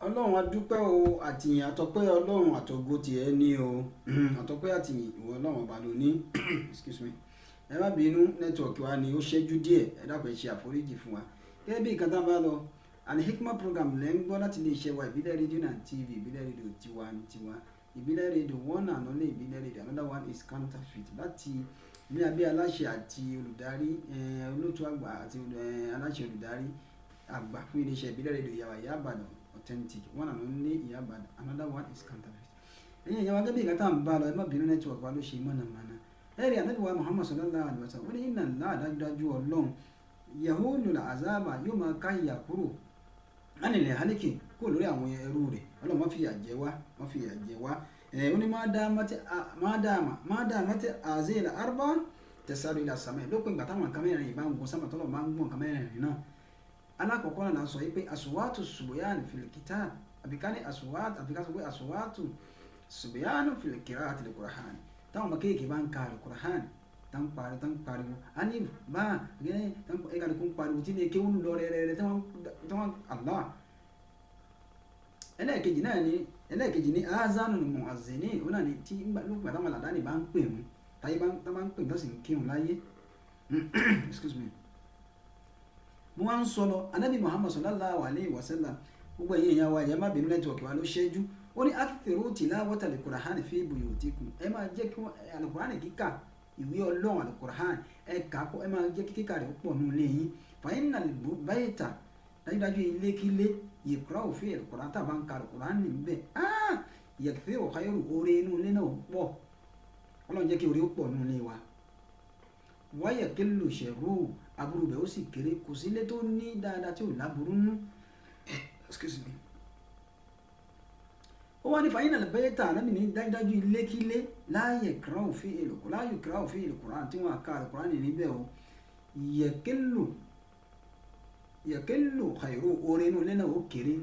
Ọlọ́run adúpẹ́ o, àtìyìn àtọpẹ́ Ọlọ́run àtògo tiẹ̀ ní o, àtọpẹ́ àtìyìn ìwọ Ọlọ́run ọba ló ní. Excuse me, ẹ má bínú, nẹ́tíwọ̀kì wa ni ó ṣẹ́jú díẹ̀, ẹ dákun ẹ ṣe àforíjì fún wa. Gẹ́gẹ́ bí nǹkan tá a bá lọ, Al-Hikmat program lẹ́ ń gbọ́ láti ilé iṣẹ́ wa ìbílẹ̀ rédíò náà TV, ìbílẹ̀ rédíò tiwantiwa, ìbílẹ̀ rédíò one and only ìbílẹ̀ rédíò, another one is counterfeit, láti ní abẹ́ aláṣẹ àti olùdarí olóòtú àgbà àti aláṣẹ olùdarí àgbà fún ilé iṣẹ́ ìbílẹ̀ rédíò Ìyá Ìbàdàn authentic, one and only Ìyá Ìbàdàn, another one is counterfeit. Ẹ̀yin ìyá wa gẹ́gẹ́ bí nǹkan tá à ń bá lọ, ẹ má bínú, nẹ́tíwọ̀kì wa ló ṣe mọ̀nàmọ́ná. ẹ̀rí Ànábì wa Muhammad sallallahu alaihi wasallam ó ní inna Allah dájúdájú Ọlọ́run yahulu azaba yóò máa ká ìyà kúrò ánìlẹ̀ hálíkì kúrò lórí àwọn ẹrú rẹ̀. Ọlọ́run má fi ìyà jẹ wá, má fi ìyà jẹ wá. Ó ní má dá mati azil arba tẹ̀sáró ilà sàmẹ́ lópin ìgbà táwọn nǹkan mẹ́rin ìbá ń gun sábà tọ́lọ̀ máa ń gbọ́n nǹkan mẹ́rin náà. Alákọ̀ọ́kọ́ náà sọ pé aswatu subuyan fil kitab, àbíkání àbíká sọ pé aswatu subuyan fil qira'ati al-Qur'an. Táwọn ọmọ kéèké bá ń ka al-Qur'an tán pariwo alif bá gẹ́gẹ́ tán ẹ̀ka ń pariwo tí ní eke ń lọ rẹ̀rẹ̀ tí wọ́n Allah. ẹlẹ́ẹ̀kejì ní azanul mu'azzinin, ó náà ní tí lóògbà táwọn àlàdáni bá ń pè mú táyé bá ń pè tó sì ń kírun láyé. Excuse me, mo wá ń sọ lọ Ànábì Muhammad sallallahu alaihi wasallam, gbogbo ẹ̀yin èèyàn wa ẹ̀yẹ́ má bínú nẹ́tíwọ̀kì wa ló ṣẹ́jú. Ó ní akthiru tilawata al-Qur'ani fi buyutikum, ẹ máa jẹ́ kí al-Qur'ani kíkà ìwé Ọlọ́run al-Qur'an ẹ kà kó, ẹ máa jẹ́ kí kíkà rẹ̀ pọ̀ nínú ilé yín. Fa innal bayta, dájúdájú ilé kílé yaqra'u fi al-Qur'an, tá a bá ń ka al-Qur'an níbẹ̀ yakthiru khayru, oore inú ilé náà pọ̀. Ọlọ́run jẹ́ kí oore ó pọ̀ nínú ilé wa. Wa yaqillu sharru, aburú bẹ̀ ó sì kéré, kò sí ilé tó ní dáadáa tí ò láburú nú. Excuse me. Ó wá ní fàyínà lẹ́bẹ̀ẹ́ta Ànábì ní dájúdájú ilé kílé la yuqra'u fi al-Qur'an tí wọ́n ká al-Qur'an níbẹ̀ o yaqillu khayru, oore inú ilé náà ó kéré.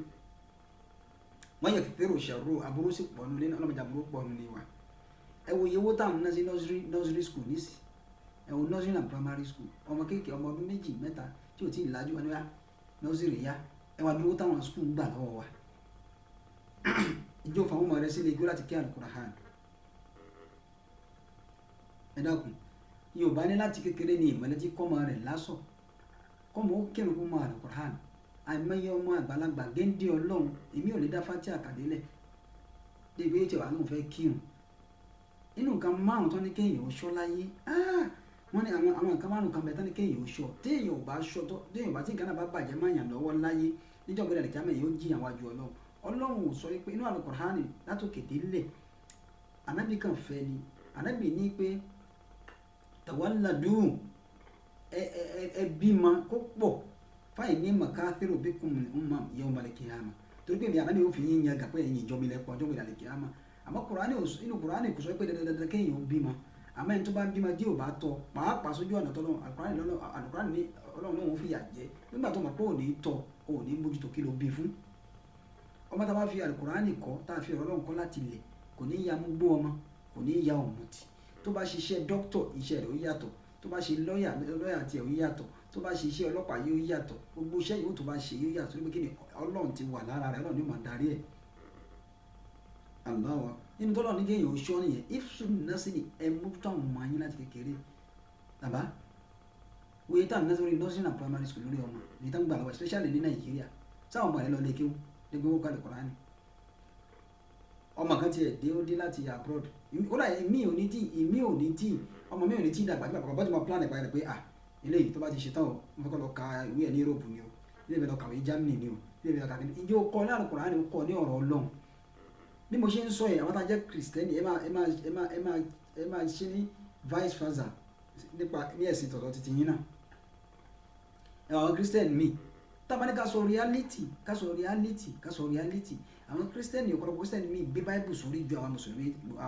Wa yakthiru sharru, aburú sì pọ̀ nínú ilé náà, ọlọ́mọdé aburú pọ̀ nínú wa. Ẹ wo iye owó táwọn náà sí nursery school nísì, ẹ wo nursery and primary school, ọmọ kéèké ọmọ ọdún 2 3 tí ò tí ì lájú wọn ni wá nursery yá, ẹ wá dúró táwọn school ń gbà lọ́wọ́ wa. Ìjọ fún àwọn ọmọ rẹ sílé igbó láti kí al-Qur'an. Ẹ dákun, Yorùbá ní láti kékeré ní ìmọ̀lẹ́ tí kọ́mọ rẹ̀ lásọ̀, kọ́mọ ó kírun fún ọmọ al-Qur'an. Àìmọye ọmọ àgbàlagbà géńdé Ọlọ́run, èmi ò lè dá fátí àkàdélẹ̀ débi ètò àwọn òun fẹ́ kírun. Inú nǹkan márùn tó ní kéèyàn ó ṣọ́ láyé, wọ́n ní àwọn nǹkan márùn kan bẹ̀ tó ní kéèyàn ó ṣọ́, téèyàn ò bá ṣọ́ tó, téèyàn bá tí nǹkan náà bá bàjẹ́ máa yàn lọ́wọ́ láyé níjọ́ gbọ́dọ̀ lè kíámẹ́ yóò jí àwọn àjò Ọlọ́run. Ọlọ́run ò sọ pé inú al-Qur'an látòkè délẹ̀ Ànábì kan fẹ́ ni. Ànábì ní pé tawalladu, ẹ bímọ kó pọ̀ fáyìn ní makathiru bikum al-umam yawm al-qiyamah, torí pé mi Ànábì ó fi yín yan gàpẹ́ ẹ̀yìn ìjọba ilẹ̀ pọ̀ ọjọ́ ìdàlẹ̀ kíámà. Àmọ́ inú Qur'an kò sọ pé dandan kéèyàn ó bímọ, àmọ́ ẹni tó bá bímọ tí ò bá tọ́ pàápàá sójú ọ̀nà tọ́lọ́ al-Qur'an ní Ọlọ́run náà ń fìyà jẹ nígbà tó mọ̀ pé ò ní tọ́, ò ní mójútó kí ló bí fún. Ọmọ tá a bá fi al-Qur'an kọ́, tá a fi ọ̀rọ̀ Ọlọ́run kọ́ láti ilẹ̀, kò ní ya mú gbó ọmọ, kò ní ya ọ̀mùtí. Tó bá ṣiṣẹ́ dókítọ̀, iṣẹ́ rẹ̀ ó yàtọ̀. Tó bá ṣe lọ́yà tiẹ̀ ó yàtọ̀. Tó bá ṣe iṣẹ́ ọlọ́pàá yóò yàtọ̀. Gbogbo iṣẹ́ yòówù tó bá ṣe yóò yàtọ̀, nígbà kí ni Ọlọ́run ti wà lára rẹ̀, Ọlọ́run ni ó máa darí ẹ̀. Allah, nínú tọ́lọ̀ ní kéèyàn ó ṣọ́ nìyẹn. Ifsun nursery, ẹ mójútó àwọn ọmọ yín láti kékeré. Bàbá wòye tá à ń nursery and primary school lórí ọmọ ní tá ń gbà lọ́wọ́, especially ní Nàìjíríà. Sáwọn ọmọ rẹ̀ lọ lé kéwú dégbé wọ́n kálẹ̀ Kùránì. Ọmọ kan tiẹ̀ dé ó dé láti abroad, ó láyé ìmí ò ní tí ọmọ mi ò ní tí dàgbà nígbà kọ̀ọ̀kan bá ti mọ plan ẹ̀ báyìí pé eléyìí tó bá ti ṣe tán o, mo fẹ́ kọ́ lọ ka ìwé ẹ̀ ní Europe ni o, ilé ìbẹ̀ lọ kàwé Germany ni o, ilé ìbẹ̀ lọ kàwé ìjọ kọ́ ní Al-Qur'ani, ó kọ́ ní ọ̀rọ̀ Ọlọ́run. bí mo ṣe ń sọ yìí àwọn tá a jẹ́ kìrìsìtẹ́nì ẹ máa ṣe ní vice versa nípa ní ẹ̀sìn tọ̀tọ̀ títí yín náà àwọn kìrìsìtẹ́nì míì tábà ní ká sọ reality àwọn kìrìsìtẹ́nì ọ̀pọ̀lọpọ̀ kìrìsìtẹ́nì míì gbé báíbù sórí ju àwọn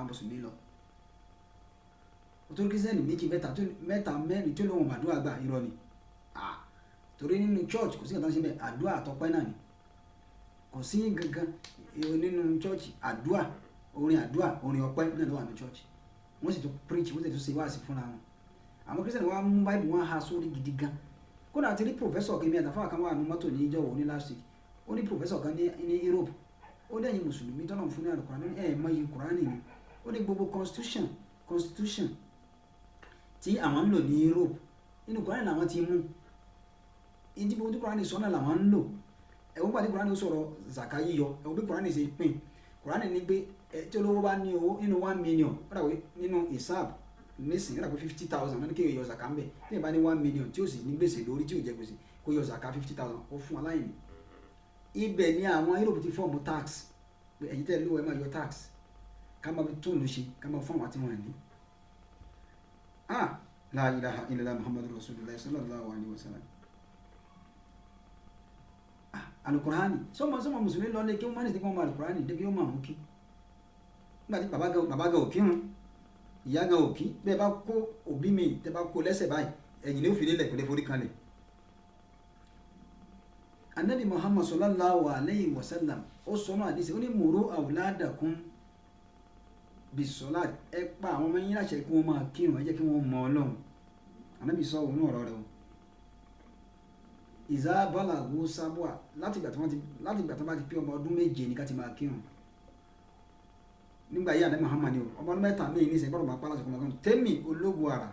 mùsùlùmí lọ torí kìrìsìtẹ́nì méjì mẹ́ta mẹ́rin tó lóun àdúrà gbà irọ́ ni torí nínú church kò sí nǹkan tó ń ṣe bẹ́ẹ̀ àdúrà àtọpẹ́ náà ni kò sí gangan nínú church àdúrà orin ọpẹ́ náà ló wà ní church wọ́n sì tún preach wọ́n sì tún ṣe wáàsí fúnra wọn àwọn kìrìsìtẹ́nì wa mú báíbù wọn ha sórí gidi gan kódà àti rí professor kemi àtàfà kan wà ní mọ́tò ní ìjọ ní last week ó ní professor kan ní Europe ó dẹ̀yìn mùsùlùmí tọ́nà fún ní àlùkùránì mọ́yì kùránì ni ó ní gbogbo constitution tí àwọn ń lò ní Europe nínú kùránì làwọn ti mú ìdí gbogbo tí kùránì sọ́nà làwọn ń lò ẹ̀wọ́n pàdé kùránì ó sọ̀rọ̀ zaka yíyọ ẹ̀wọ́n bí kùránì ṣe pín kùránì ní pé tí olówó bá ní owó nínú 1 million ó dàgbé nínú ìsáàb nísìnyí ó dàgbé 50,000 ní kéèyàn yọ zaka ń bẹ̀ tí ìbá ní 1 million tí ó sì ní gbèsè lórí tí ò jẹ gbèsè kó yọ zaka 50,000 ó fún aláìní ibẹ̀ ni àwọn Europe ti fọ́ọ̀mù tax pé ẹ̀yin tẹ́ lówó ẹ máa yọ tax ká máa fi tóònù ṣe ká máa fún àwọn àti wọn ní. La ilaha illallah Muhammadu Rasulullah sallallahu alaihi wasallam. Alukurani sọmọ mùsùlùmí lọ lé kí wọ́n má ní sí kí wọ́n mọ alukurani débi ó máa ń kí nígbà tí bàbá ga òkí rún ìyá ga òkí bẹ́ẹ̀ bá kó òbí mi tẹ́ bá kó lẹ́sẹ̀ báyìí ẹ̀yìn ló fi lélẹ̀ kò lè forí kanlẹ̀. Anabi Muhammad sallallahu alayhi wa sallam ó sọnù àdìsí ó ní muru awladakum bisolat ẹ pa àwọn ọmọ yín láṣẹ kí wọ́n máa kírun ẹ jẹ́ kí wọ́n mọ Ọlọ́run Anabi sọ òun ọ̀rọ̀ rẹ̀ o ìzá balagu sábúà láti ìgbà tó bá ti pé ọmọ ọdún méje ní ká ti máa kírun nígbà yí Anabi Muhammad ni o ọmọ ọdún mẹ́ta ní ìníṣẹ́ gbọ́dọ̀ máa pa láti kọ́mọ tẹ́mi ológun ara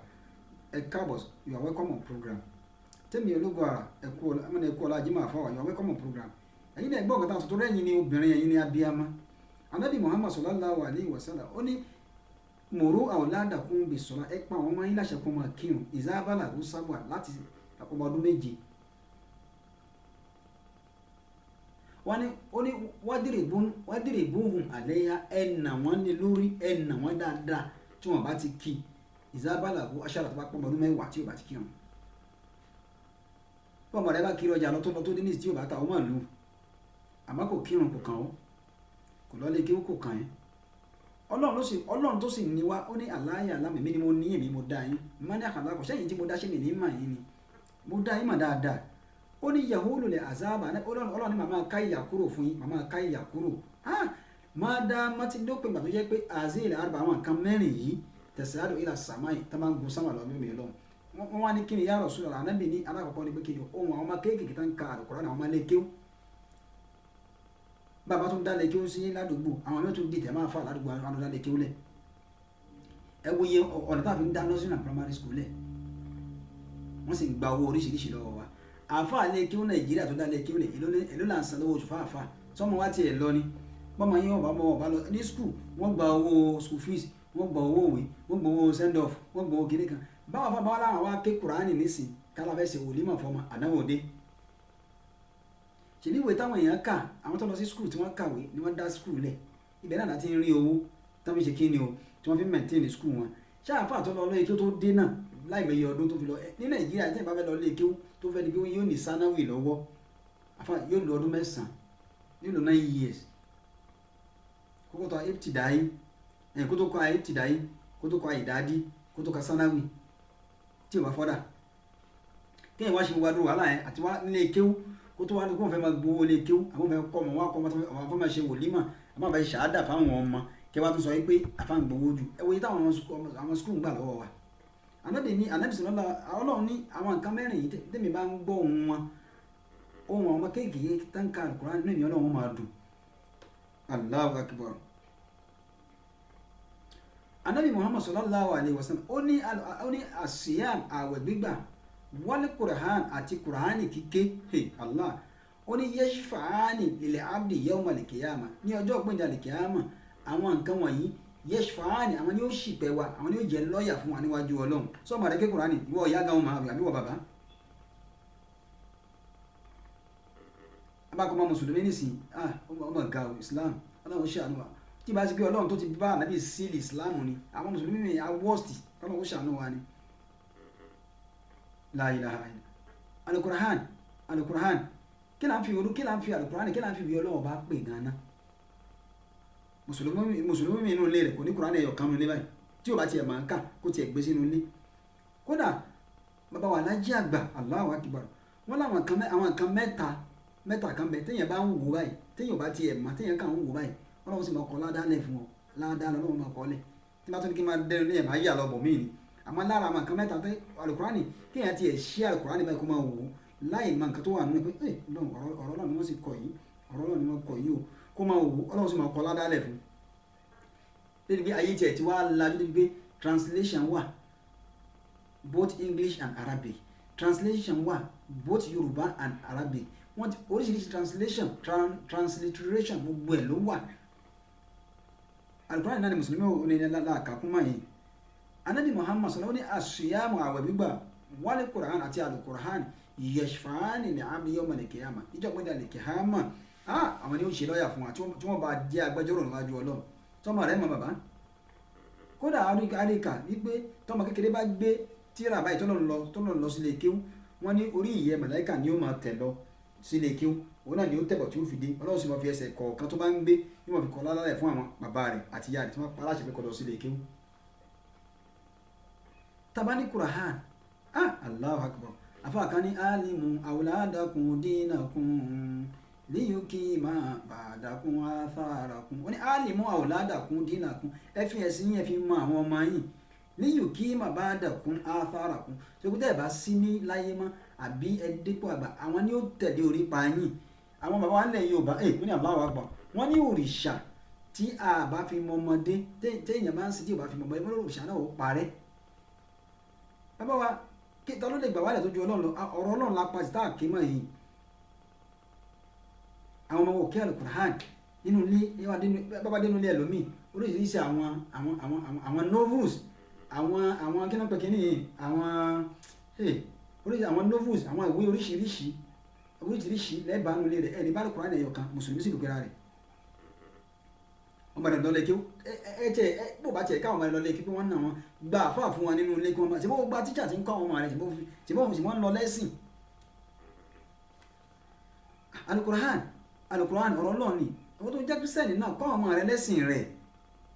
ẹ káàbọ̀ you are welcome on program tẹ́mi ológun ara ẹ̀kú ọlá jimá àfọwà you are welcome on program ẹ̀yin náà gbọ́ ọ̀gá táwọn tó rẹ́yìn ní obìnrin ẹ̀yin ní abiyama Anabi Muhammad sallallahu alayhi wa sallam ó ní muru awladakum bis-salat ẹ pa àwọn ọmọ yín láṣẹ kó máa kírun ìzá balagu sábúà láti ọmọ ọdún méje ó ní wádìrìbùhùn àlẹ́yà ẹ̀nà wọn ní lórí ẹ̀nà wọn dáadáa tí wọn bá ti kí ìzábàlàgó aṣáájú tó bá pọ̀ ọdún mẹ́wàá tí yóò bá ti kí wọn. bọ́ọ̀mọ̀ rẹ bá kiri ọjà lọ tó dé ní ìsìn tí yóò bá ta ó mà lù àmọ́ kò kírun kò kàn ó kò lọ́ọ́ lé kí ó kò kàn yín. ọlọ́run tó sì ní wá ó ní àlàyé àlámì mi ni mo ní èmi mo dá yín má ní àkàndá kò sẹ́yìn tí mo dá ṣé mi ní mà yín ni mo dá yín mà dáadáa ó ní yahoo lè azaba ọlọ́run ní màmá ká ìyà kúrò fún yín màmá ká ìyà kúrò máa dá mọ́tí dópin gbà tó jẹ́ pé azil arba àwọn nǹkan mẹ́rin yìí tẹ̀síláàdù ilà sàmáì tó máa ń gun sámà lọ́mí mi lọ́wọ́ wọ́n wá ní kí ni ya Rasulullah Ànábì ní alákọ̀ọ́kọ́ ní pé kí ni ohun àwọn ọmọ kéékèèké tó ń ka Al-Qur'an àwọn ọmọ lékéw bàbá tó ń dá lékéw sí ládùúgbò àwọn mẹ́tò dìtẹ̀ máa fà ládùúgbò àwọn dá lékéw lẹ̀ ẹ wo iye ọ̀nà tá a fi ń dá nursery and primary school lẹ̀ wọ́n sì ń gba owó oríṣiríṣi lọ́wọ́ wa àáfà lékéw Nàìjíríà tó dá lékéw lẹ̀ èló là ń san lówó oṣù fáàfà sọmọ wa tiẹ̀ lọ ni bọ́mọ yín ọba lọ ní school wọ́n gba owó school fees wọ́n gba owó òwe wọ́n gba owó send off wọ́n gba owó kìnìún kan báwa fún abáwá láwọn wá ké Kùránì nísìn kálá fẹ́ ṣe wòlímọ̀ fọmọ àdáwò dé ṣèlú ìwé táwọn èèyàn kà àwọn tó lọ sí school tí wọ́n kàwé ni wọ́n dá school lẹ̀ ibẹ̀ náà láti rí owó tó fi ṣe kí ni o tí wọ́n fi maintain school wọn ṣáàfà tó lọ lóye kí ó tó dé náà láìmọye ọdún tó fi lọ ní Nàìjíríà tí ìbá fẹ́ lọ lé kí ó tó fẹ́ di pé yóò ní sanáwì lọ́wọ́ àfà yóò lo ọdún 9 yóò lo 9 years kókó tó ibtidayi kó tó kọ́ ibtidayi kó tó kọ́ ìdádí kó tó kọ́ sanáwì tí o bá fọ́dà kéèyàn wá ṣe wá dúró wàhálà yẹn àti wá nílé kéwú kó tó wá ní kó wọn fẹ́ máa gbowó lé kéwú àwọn fẹ́ kọ́ ọmọ wá kọ́ ọmọ àwọn fẹ́ máa ṣe wòlímà àwọn fẹ́ ṣàádà fáwọn ọmọ kí wọ́n tún sọ pé àfáàn gbowó jù ẹ wo yìí táwọn àwọn skul ń gbà lọ́wọ́ wa Ànábì sọlọ́lá Ọlọ́run ní àwọn nǹkan mẹ́rin yìí tẹ́mi bá ń gbọ́ ohun wọn ohun àwọn kéèkéé táǹkà Al-Qur'an nínú ìyẹn Ọlọ́run máa dùn Allahu Akbar. Ànábì Muhammad sallallahu alayhi wa sallam ó ní àṣìyàn àwẹ̀ gbígbà wal Qur'an àti Qur'ani kíké Allah ó ní yashfa'ani lil abdi yawm al-qiyamah ní ọjọ́ ògbóǹde al-qiyamah àwọn nǹkan wọ̀nyí yashfa'ani àwọn ni ó ṣìpẹ̀ wa àwọn ni ó jẹ́ lọ́ọ̀yà fún wa níwájú Ọlọ́run sọ́ọ̀mà rẹ̀ ké Qur'ani ìwọ ìyá gan ọmọ àbí wọ bàbá abákọ́mọ mùsùlùmí nìsín ọmọ ga Islam Ọlọ́run ṣàánú wa tí bá ti pé ọlọ́run tó ti bá ànábì sílì ìsìláàmù ni àwọn mùsùlùmí mi à wọ́ọ̀sì kọ́lọ́run ó ṣàánú wa ni. La ilaha illa alukurahan kí là ń fi alukurahan kí là ń fi ìwé ọlọ́run bá pè gan-an mùsùlùmí mi inú ilé rẹ̀ kò ní kurahan ẹ̀yọ̀ kan nínú ilé báyìí tí ò bá tiẹ̀ máa ń kà kó tiẹ̀ gbé sínú ilé. kódà bàbá wa Lájí Àgbà Allahu Akbar wọ́n láwọn nǹkan mẹ́ta kan bẹ téèyàn bá ń wò báyìí téèyàn bá tiẹ̀ mọ̀ téèyàn kàn ń wò báyìí ọlọ́run sì máa kọ́ ládàálẹ̀ fún ọ ládàá lọ́wọ́ máa kọ́ lẹ̀ tí bá tó ní kí n máa dẹnu lẹ́yìn máa yà lọ bọ̀ míì ni àmọ́ lára àwọn nǹkan mẹ́ta tẹ́ alukurani kéèyàn tiẹ̀ ṣí alukurani báyìí kó máa wò ó láì mọ nǹkan tó wà nínú pé ọ̀rọ̀ náà ni wọ́n sì kọ yìí ọ̀rọ̀ náà ni wọ́n kọ yìí o kó máa wò ó ọlọ́run sì máa kọ́ ládàálẹ̀ fún débi pé ayé tiẹ̀ ti wá lajú débi pé translation wà both English and Arabic translation wà both Yorùbá and Arabic wọ́n ti oríṣiríṣi transliteration gbogbo ẹ̀ ló wà alukurani náà ni mùsùlùmí ò ní láàkàkún mọ́ yìí anabi Muhammad sallallahu ní asiyamu àwẹ̀ gbígbà wal Qur'an àti alukur'an yashfa'ani ní àmì yawm al-qiyamah ìjọba ìdá al-qiyamah àwọn ni ó ṣe lọ́ọ̀yà fún wa tí wọ́n bá jẹ́ agbẹjọ́rò níwájú Ọlọ́run tọ́mọ rẹ̀ mọ bàbá kódà àríkà wípé tọ́mọ kékeré bá gbé tíra báyìí tọ́lọ̀ lọ sílé kéwú wọ́n ní orí ìyẹ́ màláíkà ni ó máa tẹ̀ lọ sílé kéwú òun náà ni ó tẹ̀bọ̀ tí ó fi dé Ọlọ́run sì máa fi ẹsẹ̀ kọ̀ọ̀kan tó bá ń gbé yóò máa fi kọ́ lálẹ́ fún àwọn bàbá rẹ̀ àti ìyá rẹ̀ tí wọ́n pa aláṣẹ pé kó lọ sílé kéwú. Tabani Qur'an Allahu Akbar afáàkání alimu awladakum dinakum liyukima ba'dakum atharakum wọ́n ní alimu awladakum dinakum ẹ fi ẹ̀sìn yẹn fi mọ àwọn ọmọ yìí liyukima ba'dakum atharakum ṣòkòtẹ́ ẹ̀ bá sí ní láyé mọ́ àbí ẹ̀dẹ́pọ̀ àgbà àwọn ni ó tẹ̀lé orí pa yín àwọn bàbá wa ń lẹ̀ Yorùbá wọ́n ní Allahu Akbar wọ́n ní òrìṣà tí a bá fi mọ ọmọdé téèyàn bá ń sin tí ò bá fi mọ ọmọdé wọ́n ní òrìṣà náà ó parẹ́ bàbá wa kíta ló lè gbà wálẹ̀ tó ju Ọlọ́run lọ ọ̀rọ̀ Ọlọ́run la pa síta àkémọ̀ yìí àwọn ọmọ òkè alukur'an nínú ilé bàbá dénú ilé ẹlòmíì oríṣiríṣi àwọn novels àwọn kí náà pẹ̀ kí ni àwọn novels àwọn ìwé oríṣiríṣi lẹ́ẹ̀bà nínú ilé rẹ̀ ẹ̀ẹ́dì bá alukur'an ẹ̀yọ̀ kan mùsùlùmí sì lùkẹ́ra rẹ̀ ọmọ ìdọ̀lẹ́ kí bó bá tiẹ̀ káwọn ọmọ ìlọlẹ́ kí wọ́n náà wọn gba àfáà fún wọn nínú ilé kí wọ́n máa ṣe bó gba tíṣà tí ń kọ́ àwọn ọmọ rẹ̀ ṣe bó sì wọ́n lọ lẹ́sìn. alukur'an ọ̀rọ̀ Ọlọ́run ni àwọn tó jẹ́ kírísítẹ́nì náà kọ́ ọmọ rẹ̀ lẹ́sìn rẹ̀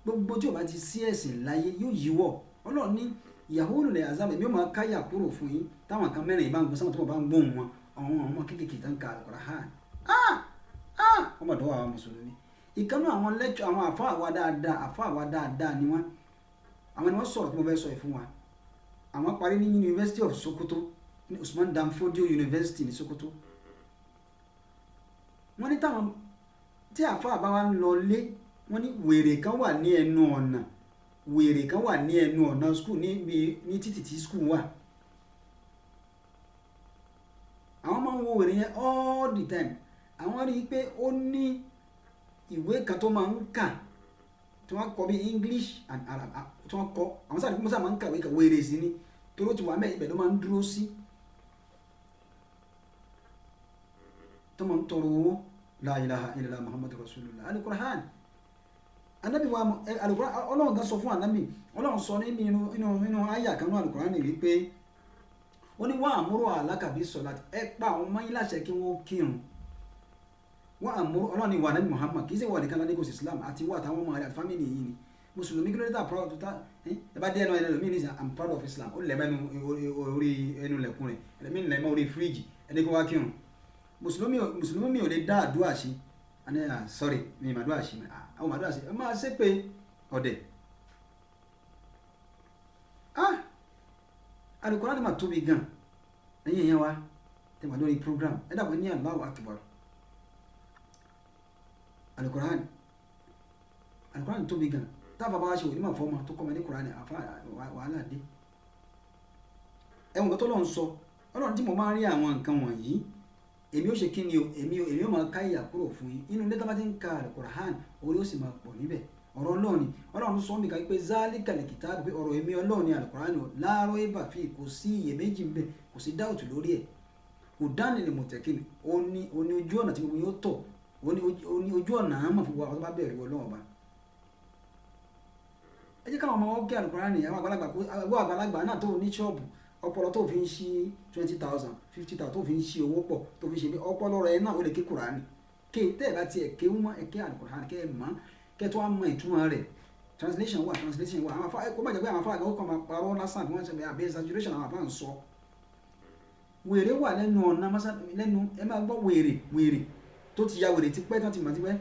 gbogbo tí o bá ti sí ẹ̀sìn láyé yóò yíwọ́ Ọlọ́run ní yahoo lè azam èmi ò máa káyà kúrò fún yín táwọn kan mẹ́rin ìbá ń gbọ́ sáwọn tó bá ń gbóhùn wọn àwọn ọmọ kéékèèké tó ń ka alukur'an ọmọ ìdánwò àwọn mùsùlùmí ìkànnì àwọn lẹ́kṣọ̀ àwọn àfáà wa dáadáa ni wọ́n àwọn ni wọ́n sọ̀rọ̀ tí mo fẹ́ sọ yìí fún wa àwọn parí ní University of Sokoto ní Usman Dan Fodio University ní Sokoto wọ́n ní táwọn tí àfáà bá wa ń lọ lé wọ́n ní wèrè kan wà ní ẹnu ọ̀nà skul ní títì tí skul wà àwọn máa ń wo wèrè yẹn all the time àwọn rí i pé ó ní ìwé kan tó máa ń kà tí wọ́n kọ bí English and Arab tí wọ́n kọ àwọn sáà ní kí wọ́n máa ń kàwé kàwé rẹ̀ sí ni toró ti wà mẹ́ ibẹ̀ ló máa ń dúró sí tó máa ń tọrọ owó la ilaha illallah Muhammadu Rasulullah alukur'an anabi wa alukur'an Ọlọ́run kan sọ fún anabi Ọlọ́run sọ nínú àyà kan ní alukur'an ni wípé ó ní wọ́n àmúrò alákàbí sọ̀lá ẹ pa àwọn ọmọ yín láṣẹ kí wọ́n kírun wọ́n àmúrò Ọlọ́run ìwà nàbí Muhammad kì í ṣe wà nìkan ládé kò sí Islam àti wà táwọn ọmọ rẹ̀ àti fámìlì yìí ni mùsùlùmí kí ló dé tà proud ta ẹ bá dé ẹnu ẹlẹ́nu mi ní sàn I'm proud of Islam ó lẹ̀ mẹ́nu orí ẹnu lẹ̀kùn rẹ̀ ẹlẹ́mí lẹ̀ mọ́ orí fíríjì ẹni kó wá kírun mùsùlùmí mi ò lè dá àdúrà sí ẹni sorry mi ì màdúrà sí àwọn màdúrà sí ẹ máa ṣe pé ọ̀dẹ̀ Al-Qur'an ni mà tóbi gan ẹ̀yìn yẹn wa tẹ̀ wà lórí program ẹ dàgbọ́ ní Allahu Akbar Al-Qur'an tóbi gan táàbà bá ṣe òní mà fọ́ ma tó kọ́ ma ní Qur'an àfa wàhálà dé ẹ̀wọ̀n tó lọ́n sọ Ọlọ́run tí mo máa ń rí àwọn nǹkan wọ̀nyí èmi ó ṣe kí ni o èmi ó máa ká ìyà kúrò fún yín inú ilé tó bá ti ń ka Al-Qur'an orí ó sì máa pọ̀ níbẹ̀ ọ̀rọ̀ Ọlọ́run ni Ọlọ́run sọ mí ká pé záálíkàlẹ̀ kìtàbù pé ọ̀rọ̀ èmi Ọlọ́run ni Al-Qur'an ni láàárọ̀ ibà fi kò sí iyèméjì ń bẹ kò sí dáùtù lórí ẹ̀ kò dání ni mọ̀tẹ́kìn ó ní ojú ọ̀nà tí gbogbo yóò tọ̀ ó ní ojú ọ̀nà àmọ̀ fún wa ọ̀tọ́ bá bẹ̀rẹ̀ Ọlọ́run ọba ẹ jẹ́ káwọn ọmọ wọn kí Al-Qur'ani àwọn àgbàlagbà kó àwọn àgbàlagbà náà tó ní ṣọ́ọ̀bù ọpọlọ tó fi ń ṣí 20,000 50,000 tó fi ń ṣí owó pọ̀ tó fi ń ṣe bí ọpọlọ rẹ̀ náà ó lè ké Kùránì ké tẹ́ ẹ̀ bá tiẹ̀ ké wọ́n ẹ̀ ké Al-Qur'ani kẹ́ ẹ̀ mọ̀ kẹ́ tó wá mọ ìtumọ̀ rẹ̀ translation wà àwọn afá kó má jẹ́ pé àwọn afá àgbà ó kàn máa parọ́ lásán bí wọ́n ṣe àbẹ́ exaggeration àwọn afá ń sọ wèrè wà lẹ́nu ọ̀nà lẹ́nu ẹ máa gbọ́ wèrè tó ti ya wèrè tipẹ́ tó ti mọ̀ tipẹ́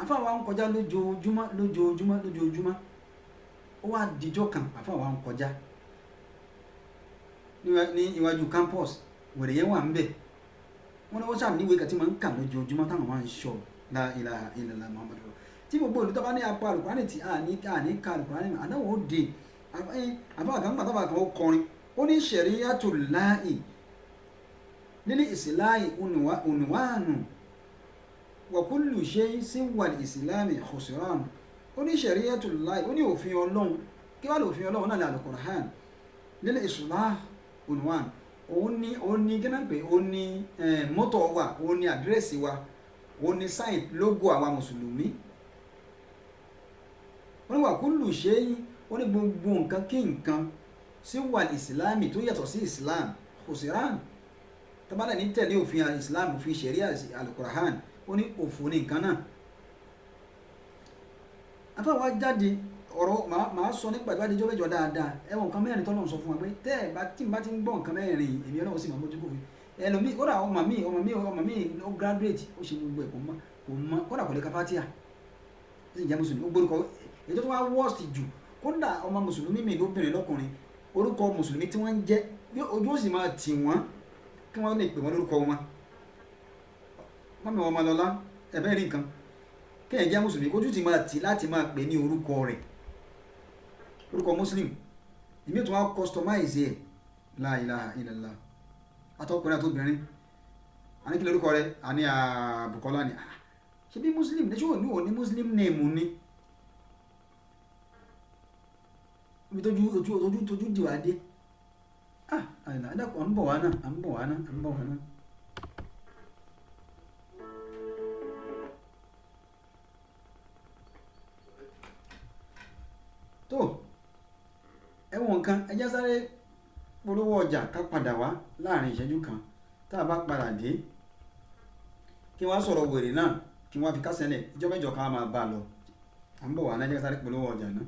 àfá wa ń kọjá lójoojúmọ́ ó wá dijọ́ kan àfá wa ń kọjá ní iwájú campus wèrè yẹn wà ń bẹ̀ wọ́n ní wọ́n ṣàmì níwèé kan tí máa ń kà lójoojúmọ́ táwọn máa ń ṣọ la ilaha illallah muhammadu tí gbogbo olùtọ́ bá ní apá Al-Qur'ani tí a ní ká Al-Qur'ani àdáwò ó de àfá àkàǹgbà tábà kan ó kọrin ó ní shari'atullahi lílí ìsìláì unwanu wa kullu shay siwa al-islami khusran ó ní shari'atullahi ó ní òfin Ọlọ́run kí wá lòfin Ọlọ́run náà ní Al-Qur'an lílí ìsìláì unwanu ó ní gánà pé ó ní mọ́tò wa ó ní àdírẹ́sì wa ó ní sáìn lógò àwa mùsùlùmí ó ní wa kullu shay ó ní gbogbo nǹkan kí nǹkan siwa al-islami tó yàtọ̀ sí islam khusran tabala ní tẹ̀lé òfin islam òfin sharia Al-Qur'an ó ní òfò ní nǹkan náà afáwa jáde ọ̀rọ̀ màá sọ nípa ìwádìí ìjọba ìjọ dáadáa ẹwọn nǹkan mẹ́rin tọ́lọ́run sọ fún wa pé tẹ́ ẹ̀ bá tí n bá ti ń gbọ́ nǹkan mẹ́rin èmi Ọlọ́run sì máa mójú kò fi ẹlòmíì kódà ọmọ mi ó graduate ó ṣe gbogbo ẹ̀ kò mọ kódà kò lè ka Fatiha ó sì jẹ́ mùsùlùmí ó gbórúkọ èyí tó wá worst jù kódà ọmọ mùsùlùmí mi lóbìnrin lọ́kùnrin orúkọ mùsùlùmí tí wọ́n ń jẹ́ ojú ó sì máa tì wọ́n kí wọ́n lè pè wọ́n lórúkọ wọn mọ́mí wọn máa lọ́lá ẹ̀bẹ́ rí nǹkan kéèyàn jẹ́ mùsùlùmí kójú ti máa tì láti máa pè ní orúkọ rẹ̀ orúkọ muslim ìmí tó wá customize ẹ̀ la ilaha illallah atọ́kùnrin àtọ́bìnrin a ní kí lórúkọ rẹ̀ a ní Bùkọ́lá ni ṣe bí muslim ní ṣé òní òní muslim name ni ibi tójú dìwà dé àìlà ẹ̀dàkọ̀ à ń bọ̀ wá náà tó ẹ̀wọ̀n kan ẹjẹ́ sáré polówó ọjà ká padà wá láàrin ìṣẹ́jú kan tá a bá padà dé kí wọ́n sọ̀rọ̀ wèrè náà kí wọ́n fi kásẹ̀lẹ̀ ìjọba ìjọ ká máa bá a lọ à ń bọ̀ wá náà ẹjẹ́ sáré polówó ọjà náà.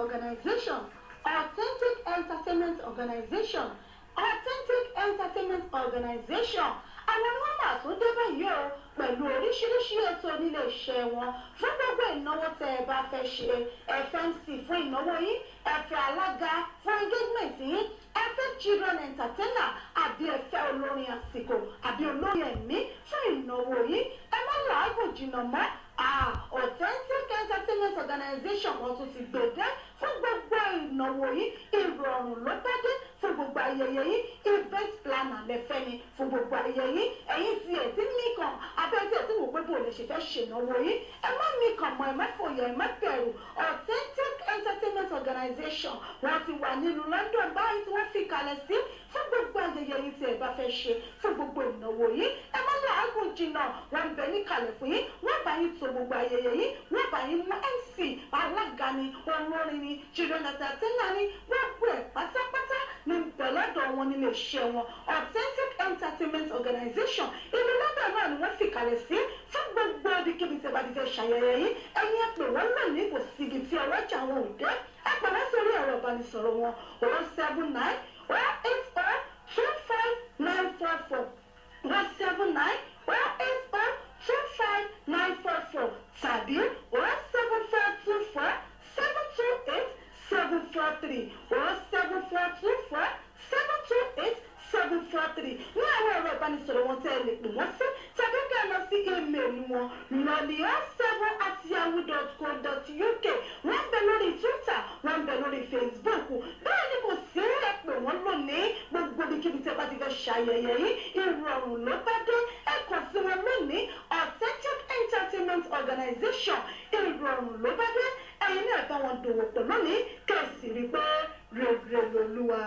Organization, Authentic Entertainment Organization, Authentic Entertainment Organization. Àwọn ni wọ́n máa tún dé báyìí o pẹ̀lú oríṣiríṣi ètò nílé iṣẹ́ wọn fún gbogbo ìnáwó tẹ́ ẹ bá fẹ́ ṣe. Ẹ fẹ́ MC fún ìnáwó yín, ẹ fẹ́ alága fún engagement yín, ẹ fẹ́ children entertainer àbí ẹ fẹ́ olórin àsìkò àbí olórin ẹ̀mí fún ìnáwó yín. Ẹ má làágùn jìnnà mọ́. Authentic Entertainment Organization wọn tún ti gbèdé fún gbogbo ìnáwó yìí ìrọ̀rùn ló bá dé fún gbogbo ayẹyẹ yìí event planner lẹ́fẹ́ ni fún gbogbo ayẹyẹ yìí ẹ̀yin tí ẹ̀ tí nìkan abẹ́tẹ̀ tí wò pé bò lè ṣe fẹ́ ṣènáwó yìí ẹ má nìkan mọ́ ẹ má fòyà ẹ má bẹ̀rù organization wọ́n ti wà nílùú London báyìí tí wọ́n fi kalẹ̀ sí fún gbogbo ayẹyẹ yìí tí ẹ bá fẹ́ ṣe fún gbogbo ìnáwó yìí ẹ má làágùn jìnnà wọ́n ń bẹ níkàlẹ̀ fún yín wọ́n bá yín tó gbogbo ayẹyẹ yìí wọ́n bá yín mú MC alága ni olórin ni children entertainer ni gbogbo ẹ̀ pátápátá ní bẹ̀lọ́dọ̀ wọn nílé iṣẹ́ wọn Authentic Entertainment Organization ìlú London náà ni wọ́n fi kalẹ̀ sí fún gbogbo ibikíbi tí ẹ bá ti fẹ́ ṣayẹyẹ yìí ẹ̀yin ẹ pè wọ́n lò ní kò síbi tí ọlọ́jà wọn ò dé ẹ pè wọ́n sórí ẹ̀rọ ìbánisọ̀rọ̀ wọn 079 080 25944 179 080 25944 tàbí 07424 728 743 07424 728 743 ní àwọn ẹ̀rọ ìbánisọ̀rọ̀ wọn tẹ́ ẹ lè pè wọ́n sí tàbí kẹ́ ẹ lọ sí ímeèlì wọn lolio7@yahoo.co.uk wọ́n ń bẹ lórí Twitter wọ́n ń bẹ lórí Facebook bẹ́ẹ̀ ni kò sí ẹ pè wọ́n lónìí gbogbo ibikíbi tẹ́ bá ti fẹ́ ṣayẹyẹ yìí ìrọ̀rùn ló bá dé ẹ kàn sí wọn lónìí Authentic Entertainment Organization ìrọ̀rùn ló bá dé ẹ̀yin náà bá wọn dòwò pọ̀ lónìí kẹ̀sì rí pé rere lolúwa.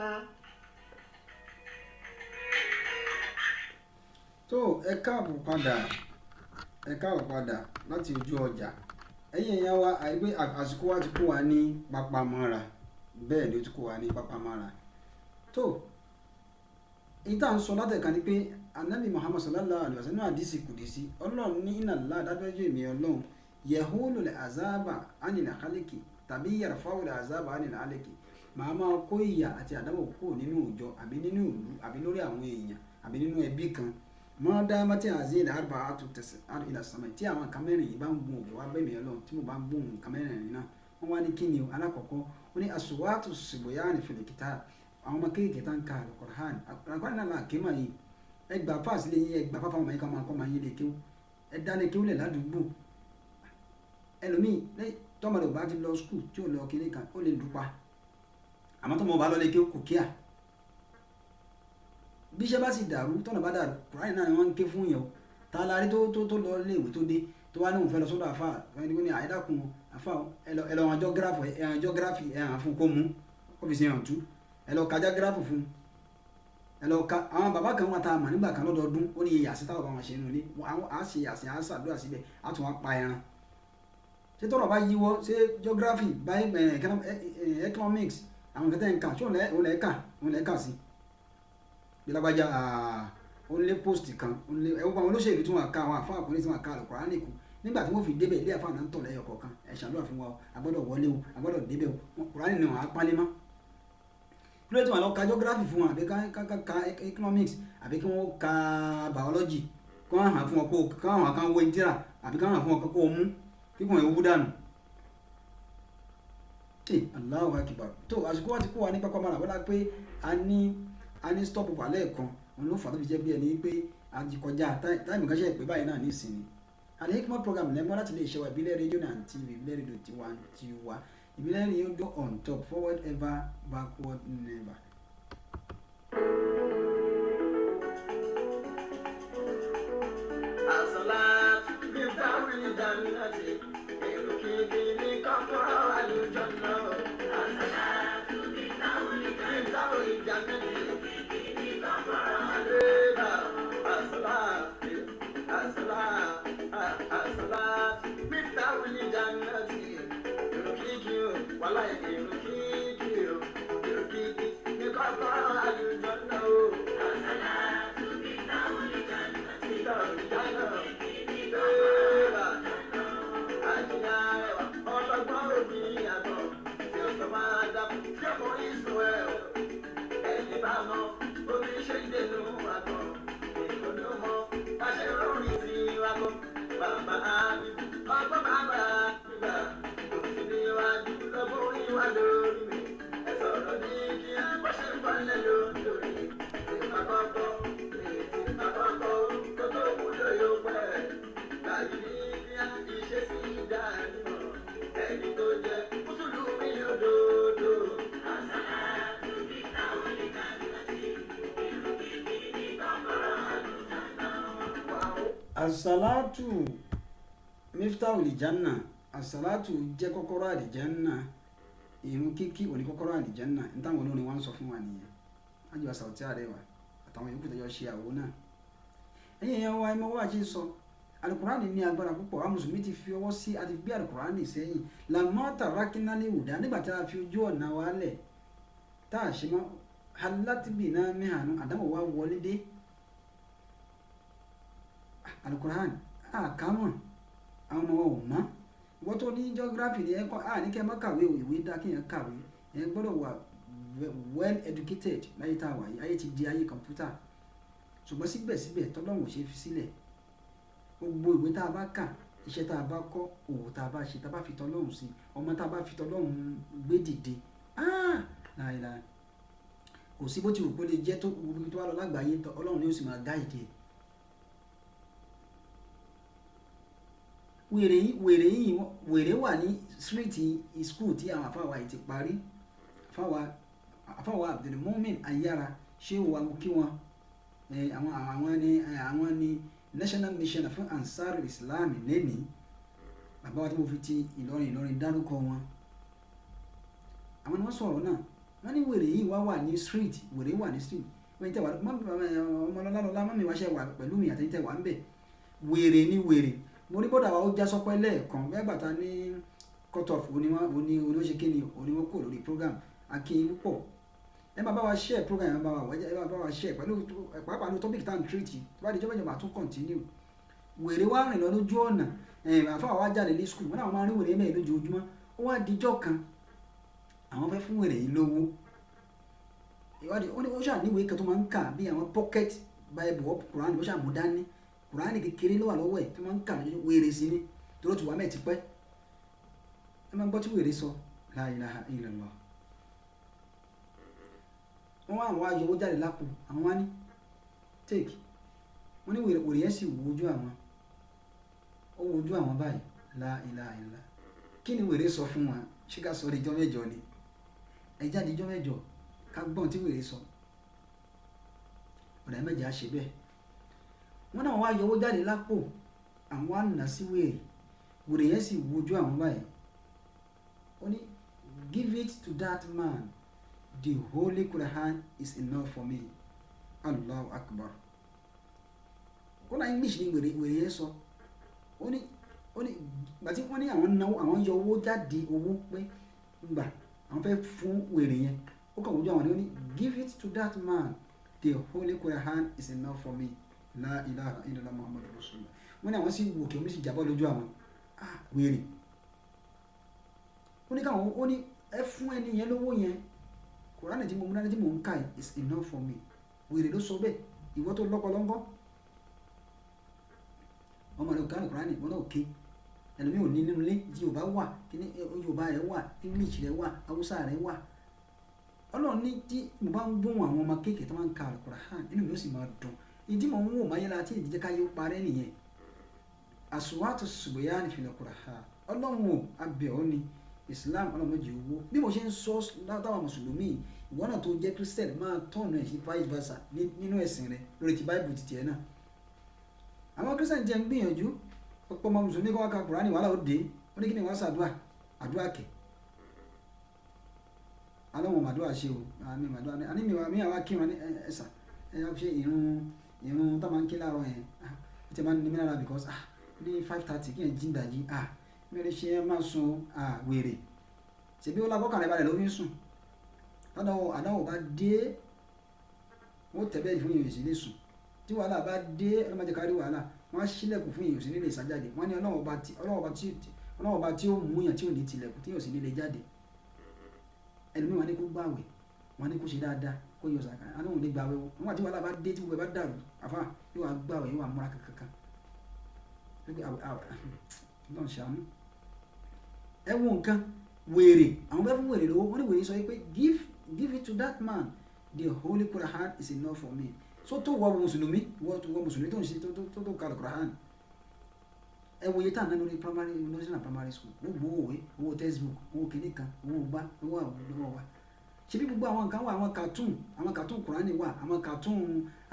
tó ẹ káàbọ̀ padà láti ojú ọjà ẹ̀yin èèyàn wa àìpé àsìkò wa ti kó wa ní pápámọ́ra bẹ́ẹ̀ ni ó ti kó wa ní pápámọ́ra tó èyí tá à ń sọ látẹ̀ka ni pé anabi Muhammad sallallahu alaihi wasallam náà àdìsí kùdìsí ọlọ́run ní iná ńlá dábẹ́jọ́ èmi ọlọ́run yẹ̀hóòlù lẹ̀ àzáàbà ánìlà kálíkì tàbí yẹ̀rọ̀fáwò lẹ̀ àzáàbà ánìlà kálíkì màá máa kó ìyà àti àdáwò kúrò nínú òòjọ́ àbí nínú ìlú àbí lórí àwọn èèyàn àbí nínú ẹbí kan mọ́ dáama tí àzí ilẹ̀ àrùbá àtúntẹ̀sẹ̀ ilẹ̀ sàmẹ̀ tí àwọn nǹkan mẹ́rin yìí bá ń gun òkè wá bẹ́ẹ̀ mi ọlọ́run tí mo bá ń gun nǹkan mẹ́rin náà wọ́n wá ní kí ni o alákọ̀ọ́kọ́ ó ní asùwàtò ṣùgbọ́yàní fìlìkìtà àwọn ọmọ kéèké tá ń ka Al-Qur'an Al-Qur'an náà là kéma yìí ẹ gbà fáàsì lè yín ẹ gbà fáfá ọmọ yìí ká máa kọ́ máa yín lè kéwù ẹ dá lè kéwù lẹ̀ ládùúgbò ẹlòmíì tọ́mọdé ò bá ti lọ skul tí ò lọ kiri kan ó lè dùpa àmọ́ tọ́mọ bá lọ lè kéwù kò kíá bí iṣẹ́ bá sì dàrú tọ́nà bá dàrú Kùránì náà ni wọ́n ń ké fún yẹn o tá a lárí tó lọ léèwé tó dé tó wá ní òun fẹ́ lọ sọ́dọ̀ àfà ẹni ní àyídàkùn àfà ẹlọ́wọ̀n geography ẹ̀hàn fún kó mú kó fi ṣe hàn tú ẹlọ́ ka geography fún ẹlọ́ ka àwọn bàbá kan wà tá a mọ̀ nígbà kan lọ́dọọdún ó ní iye yàsí táwọn bá wọn ṣe nù ní à ṣe yàsí à ṣàdúrà síbẹ̀ á tún wá pa ẹran ṣé tọ́rọ̀ bá yíwọ́ ṣé geography economics àwọn kẹtẹ́ ń kà ṣé òun lẹ́ kà sí gbẹlagbájá onílé post kan ẹwọ́n àwọn olóṣèlú tí wọ́n ká àwọn àfáà àkùnrin tí wọ́n ká Al-Qur'ani kù nígbà tí wọ́n fi débẹ̀ ilé àfáà náà ń tọ̀ lẹ́yọ̀ kọ̀ọ̀kan ẹ ṣàdúrà fún wa o agbọ́dọ̀ wọlé o agbọ́dọ̀ débẹ̀ o Kùránì ni wọ́n á pálí mọ́ kí ló tí wọ́n lọ ka geography fún wọn àbí ka economics àbí kí wọ́n ka biology kí wọ́n hàn fún wọn kó kí wọ́n hàn kán wọ ìdíra àbí kí wọ́n hàn fún wọn kó mú kí wọ́n yóò wú dànù. Allahu Akbar tó àsìkò wa ti kó wa ní pápá mọ́ra wọ́n lá pé a ní stop over lẹ́ẹ̀kan òun ló fà tó fi jẹ́ bí ẹni pé a ti kọjá táìmù kan ṣe pé báyìí náà ní ìsinmi Al-Hikmat program lẹ́gbọ́n láti lè ṣe wa ìbílẹ̀ rédíò náà TV ìbílẹ̀ rédíò tiwantiwa ìbílẹ̀ rédíò on top forward ever backward never. As-salatu miftahu al-jannati ìlúkìdí ní kọ́kọ́rọ́ àlùjànnà. As-salatu miftahu al-jannati. As-salatu miftahu al-janna as-salatu jẹ́ kọ́kọ́rọ́ àlìjánná ìrun kíkí òní kọ́kọ́rọ́ àlìjánnà ní táwọn olórin wa ń sọ fún wa nìyẹn ájọ Saoty Arewa àtàwọn yòókù tẹjọ ṣe àwo náà. ẹ̀yin èèyàn wa ẹmọ wá ṣe sọ alukurani ní agbára púpọ̀ àwọn mùsùlùmí ti fi ọwọ́ sí àti gbé alukurani sẹ́yìn lamọ́ta rákínálì ìwùdá nígbà tí a fi ojú ọ̀nà wa lẹ̀ tá a ṣe mọ́ alátìbí náà mẹ́hànú àdámọ̀ wa wọlé dé alukurani àkámọ̀ àwọn ọmọ wa ò mọ́ wọ́n tó ní geography ní ẹ̀kọ́ ní kẹ́ ẹ má kàwé ìwé dá kí yẹn kàwé ẹ gbọ́dọ̀ wà well educated láyé tá a wà yìí ayé ti di ayé kọ̀ǹpútà ṣùgbọ́n síbẹ̀síbẹ̀ tọ́lọ́hún ṣe fi sílẹ̀ gbogbo ìwé tá a bá kà iṣẹ́ tá a bá kọ́ òwò tá a bá ṣe tá a bá fi tọ́lọ́hún sí ọmọ tá a bá fi tọ́lọ́hún gbé dìde láìláì kò sí bó ti rò pé lè jẹ́ tó gbogbo tó wà lọ lágbàáyé Ọlọ́run ni ó sì máa gáìdì ẹ̀. wèrè wà ní street school tí àwọn afáwa yìí ti parí afáwa Abdulmumin Ayára ṣé wà kí wọn àwọn ni national mission fún Ansar Islam lẹ́ni bàbá wa tí mo fi ti Ìlọrin dárúkọ wọn àwọn ni wọ́n sọ̀rọ̀ náà wọ́n ní wèrè yìí wà ní street wèrè wà ní street wọ́n tẹ̀ wá ọmọlọ́lá mọ́mí wá ṣe wà pẹ̀lú mi àtẹ̀yìntẹ̀ wà ń bẹ̀ wèrè ní wèrè mo ní bọ́dà wa ó já sọpẹ́ lẹ́ẹ̀kan bẹ́ẹ̀ bàtà ní cut off oníwọ́n ṣe kíni oníwọ́n kò lórí program akin púpọ̀ ẹ máa bá wa share program ẹ máa bá wa share pẹ̀lú pàápàá ní topic time treat tó bá di jọ́bẹ̀jọ́ máa tún continue wèrè wá rìn lọ lójú ọ̀nà àfáà wá jáde ní school wọn náà máa rí wèrè mẹ́rin lójoojúmọ́ ó wá dijọ́ kan àwọn fẹ́ fún wèrè yìí lówó ìwádìí ó ṣàníwèé kan tó máa ń kà bí àwọn pocket bible up Quran ó ṣàmú dání Quran kékeré ló wà lọ́wọ́ ẹ̀ tó máa ń kà wèrè sí ni tó ló ti wà mẹ́ẹ̀ ti pẹ́ ẹ máa gbọ́ tí wèrè sọ la ilaha illallah wọ́n wá àwọn ayọ̀wó jáde lápò àwọn wá ní take wọ́n ní wèrè yẹn sì wo ojú àwọn ó wo ojú àwọn báyìí la ilaha illallah kí ni wèrè sọ fún wọn ṣé ká sọ ìjọ mẹ́jọ ni ẹ jáde ìjọ mẹ́jọ ká gbọ́n tí wèrè sọ ọ̀dà mẹ́jọ á ṣe bẹ́ẹ̀ wọ́n náà wá yọwó jáde lápò àwọn wá nà sí wèrè yẹn sì wo ojú àwọn báyìí ó ní give it to that man. The Holy Quran is enough for me. Allahu Akbar. Kọ́lá English ni wèrè yẹn sọ. Ó ní gbàtí wọ́n ní àwọn yọ owó jáde owó pé gbà àwọn fẹ́ fún wèrè yẹn. Ó kàn wójú àwọn ni ó ní give it to that man. The Holy Quran is enough for me. La ilaha illallah Muhammadu Rasulullah. Wọ́n ní àwọn sì wò kí omi sì jábọ́ lójú àwọn. Wèrè. Ó ní ẹ fún ẹni yẹn lówó yẹn. Kùránì tí mo múná tí mo ń kà is enough for me wèrè ló sọ bẹ́ẹ̀ ìwọ tó lọ́pọ̀lọ́ngọ́ ọmọ rẹ̀ kàn Kùránì wọn náà ké ẹlòmíì ò ní nínú ilé tí Yorùbá wà kíní Yorùbá rẹ̀ wà English rẹ̀ wà Haúsá rẹ̀ wà Ọlọ́run ní tí mo bá ń gbóhùn àwọn ọmọ kéèké tó máa ń ka Kùránì inú mi ó sì máa dùn ìdí mo ń wò máyé la tí ìdíjẹ́ ká yóò parẹ́ nìyẹn àsùwàtò ṣùgbọ́yà ní fìlẹ̀ Kùránì Ọlọ́run ò abẹ́ ọ ni Islam ọlọmọdé owó bí mo ṣe ń sọ látàwọn mùsùlùmí ìwọ náà tó jẹ́ Christian máa tọ̀nà ẹ̀ sí vice versa nínú ẹ̀sìn rẹ lórí ti Bible ti tiẹ̀ náà àwọn Christian jẹ́ ń gbìyànjú ọ̀pọ̀ ọmọ mùsùlùmí kọ́ wá ka Kùránì wàhálà ó dé ó ní kí ni wọ́n ṣàdúrà àdúrà kẹ̀ alọ́wọ̀n màdúrà ṣe o àní mi àwa kírun ẹ̀sà ẹ̀yà ṣe ìrun tó máa ń kí láàárọ̀ yẹn ó ti máa ń ní mí lára because ní 5:30 kí yẹn jí ìdájí mẹ́rin ṣe é máa sun wèrè ṣèbí ó lábọ́kàn rẹ̀ balẹ̀ ló fi ń sùn àdáwò bá dé wọ́n tẹ̀ bẹ́ẹ̀ fún èèyàn sí lè sùn tí wàhálà bá dé ọlọ́mọdé kárí wàhálà wọ́n á ṣílẹ̀kùn fún èèyàn sí nílé ìsájáde wọ́n ní ọlọ́wọ́ bá tí ó mú yàn tí ò ní tilẹ̀kùn tí yóò sì nílé jáde ẹlòmíì wọn ní kó gbààwẹ̀ wọn ní kó ṣe dáadáa kó yọ sàkà àdáwò ní gbààwẹ̀ wọn àti wàhálà bá dé tí gbogbo ẹ bá dàrú àfa yóò wá gbààwẹ̀ yóò wá múra kankan náà ṣàánú ẹ wo nǹkan wèrè àwọn bẹ́ẹ̀ fún wèrè lówó wọ́n ní wèrè sọ pé give it to that man the Holy Quran is enough for me so tó wọ mùsùlùmí tó ń ṣe tó kàlù Quran ẹ wo iye tá à ń ná lórí primary school gbogbo owó textbook owó kìíní kan owó gbá owó àwòrán wa ṣe bí gbogbo àwọn nǹkan wà àwọn cartoon Quran wà àwọn cartoon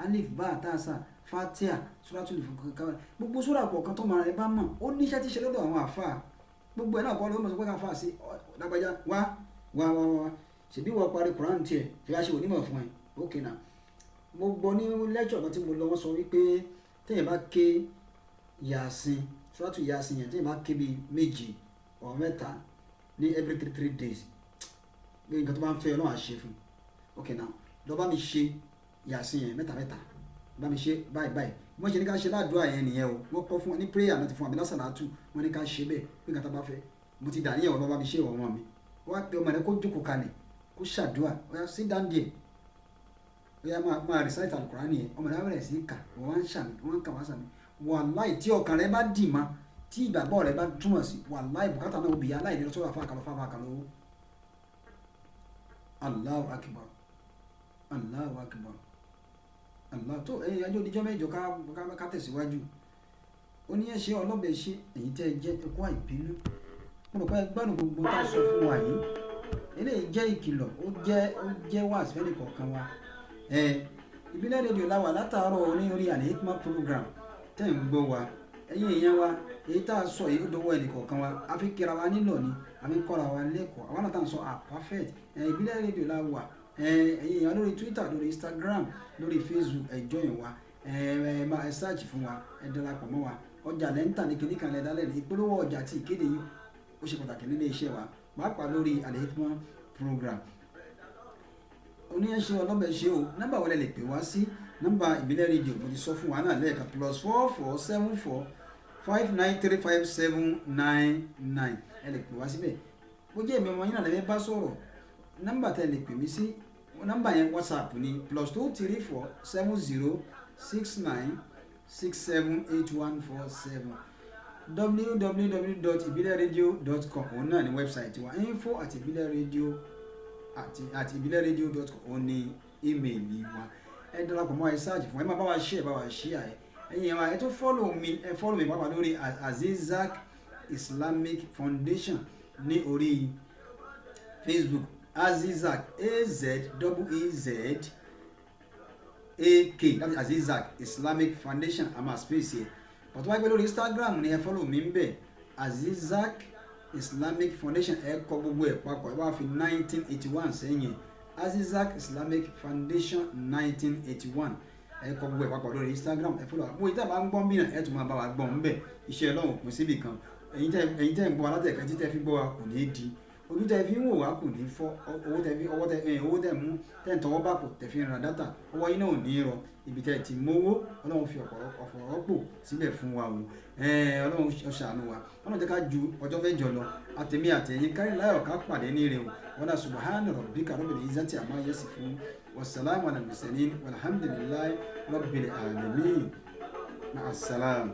alif bá àtàṣà fatia suratul Furqan gbogbo sura kọ̀ọ̀kan tó máa rẹ̀ bá mọ̀ ó níṣẹ́ tí ṣe lọ́dọ̀ àwọn àfáà gbogbo ẹ̀ náà kọ́ ló mọ̀ sọ pé ká fà sí lágbájá wá wá ṣèbí wọ́n parí Quran tiẹ̀ fi aṣọ onímọ̀ fún ẹ ok na mo gbọ́ ní lẹ́jọ̀ kan tí mo lọ wọ́n sọ wípé téèyàn bá ké Yasin Suratu Yasin yẹn téèyàn bá ké bíi 2 or 3 ní every 3 days bí nǹkan tó bá ń fẹ́ Ọlọ́run á ṣe fún ok na lọ bá mi ṣe Yasin yẹn 3 bá mi ṣe báyìí wọ́n ṣe ní ká ṣe ládùúgbò yẹn nìyẹn o wọ́n kọ́ fún ní prayer náà ti fún àmì lásàlátù wọ́n ní ká ṣe bẹ́ẹ̀ bí nǹkan tó bá fẹ́ mo ti dà níyẹn ọ̀rọ̀ bá mi ṣe ọmọ mi wọ́n á pe ọmọ rẹ kó jókòó kalẹ̀ kó ṣàdúrà ó yá sit down there ó yá máa recite Al-Qur'an nìyẹn ọmọ rẹ á bẹ̀rẹ̀ sí kà wọ́n wá ń ṣàmì wọ́n ń kà wá ṣàmì wàláì tí ọkàn rẹ bá dì má tí ìgbàgbọ́ rẹ bá túmọ̀ sí wàláì bùkátà náà obìyà aláìní lọ́sọ̀rọ̀ àfàkàlọ́ Allahu Akbar Allahu Akbar Allah tó ẹ̀yin ajó díjọ́ mẹ́jọ ká tẹ̀síwájú ó ní ẹ̀ṣẹ́ ọlọ́bẹ̀ ṣe èyí tẹ́ ẹ jẹ́ ẹ̀kọ́ àìbínú mo rò pé gbádùn gbogbo tá a sọ fún wa yìí eléyìí jẹ́ ìkìlọ̀ ó jẹ́ wá àsìfẹ́lì kọ̀ọ̀kan wa ìbílẹ̀ rédíò la wà látàárọ̀ ní orí Al-Hikmat program tẹ́ ń gbọ́ wa ẹ̀yin èèyàn wa èyí tá a sọ yìí ó dọwọ́ ẹnì kọ̀ọ̀kan wa a fi kíra wa nílò ni a fi kọ́ra wa lẹ́kọ̀ọ́ àwọn náà tá à ń sọ perfect ìbílẹ̀ rédíò la wà ẹ̀yin èèyàn lórí Twitter lórí Instagram lórí Facebook ẹ join wa ẹ search fún wa ẹ darapọ̀ mọ́ wa ọjà lẹ́ńtà ní kìnnìkan lẹ́dálẹ́ ní ìpolówó ọjà tí ìkéde yìí ó ṣe pàtàkì nílé iṣẹ́ wa pàápàá lórí Al-Hikmat program oníyanṣẹ́ ọlọ́bẹ̀ ṣe o nọ́mbà wọlé lè pè wá sí nọ́mbà ìbílẹ̀ rédíò mo ti sọ fún wa náà lẹ́ẹ̀kan +4474 5935799 ẹ lè pè wá síbẹ̀ bó jẹ́ èmi ọmọ yín náà lẹ́yìn bá sọ̀rọ̀ nọ́mbà tẹ́ lè pè mí sí nọ́mbà yẹn WhatsApp ní +234 7069678147 www.ibileradio.com òun náà ní wẹ́bsáìtì wa info@ibileradio.com òun ní ímeèlì wa ẹ darapọ̀ mọ́ ẹ sáàjì fún ẹ máa bá wa ṣe ẹ bá wa ṣe àyẹ ẹ̀yin ẹ tó fọ́lọ̀ mi pàápàá lórí Azizak Islamic Foundation ní orí Facebook Azizak AZEEZAK that is Azizak Islamic Foundation àmà space yẹ pàtó wáyé pé lórí Instagram ni ẹ fọ́lọ̀ mi ń bẹ̀ Azizak Islamic Foundation ẹ kọ gbogbo ẹ̀ papọ̀ ẹ wá fi 1981 sẹ́yìn Azizak Islamic Foundation 1981 ẹ kọ gbogbo ẹ̀ papọ̀ lórí Instagram ẹ fọ́lọ̀ àpò ìtàbá ń gbọ́n bí náà ẹ tún máa bá wa gbọ́n ń bẹ̀ iṣẹ́ Ọlọ́run kò síbì kan ẹ̀yin tẹ́ ń gbọ́ alátẹ̀kẹ́ tí tẹ́ fi gbọ́ wa kò ní di ojú tẹ́ fi ń wò wá kò ní fọ́ owó tẹ́ mú tẹ́ ń tọwọ́ bá kò tẹ́ fi ń ra dátà ọwọ́ yín náà ò ní rọ ibi tẹ́ ti mówó Ọlọ́run fi ọ̀pọ̀ rọ́pò sílẹ̀ fún wa o Ọlọ́run ṣàánú wa Ọlọ́run jẹ́ ká ju ọjọ́ mẹ́jọ lọ àtẹ̀mí àtẹ̀yìn kárí láyọ̀ ká pàdé ní ire o wala subhana rabbika rabbil izzati amma yasifun wassalamu ala mursalin walhamdulillahi rabbil alamin ma'assalam.